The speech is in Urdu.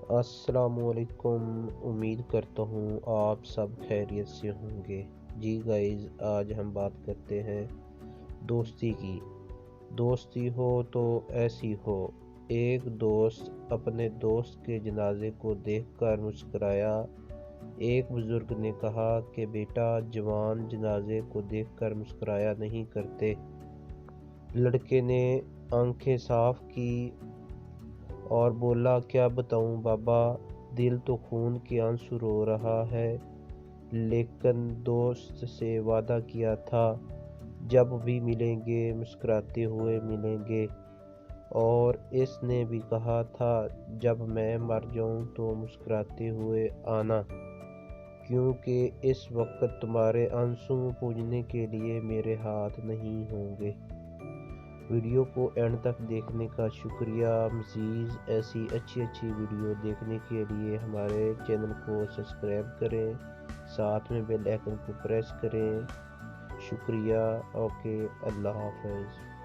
السلام علیکم۔ امید کرتا ہوں آپ سب خیریت سے ہوں گے۔ جی گائز، آج ہم بات کرتے ہیں دوستی کی۔ دوستی ہو تو ایسی ہو۔ ایک دوست اپنے دوست کے جنازے کو دیکھ کر مسکرایا۔ ایک بزرگ نے کہا کہ بیٹا، جوان جنازے کو دیکھ کر مسکرایا نہیں کرتے۔ لڑکے نے آنکھیں صاف کی اور بولا، کیا بتاؤں بابا، دل تو خون کے آنسو رو رہا ہے، لیکن دوست سے وعدہ کیا تھا جب بھی ملیں گے مسکراتے ہوئے ملیں گے، اور اس نے بھی کہا تھا جب میں مر جاؤں تو مسکراتے ہوئے آنا، کیونکہ اس وقت تمہارے آنسو پوجنے کے لیے میرے ہاتھ نہیں ہوں گے۔ ویڈیو کو اینڈ تک دیکھنے کا شکریہ۔ مزید ایسی اچھی ویڈیو دیکھنے کے لیے ہمارے چینل کو سبسکرائب کریں، ساتھ میں بیل آئیکن کو پریس کریں۔ شکریہ۔ اوکے، اللہ حافظ۔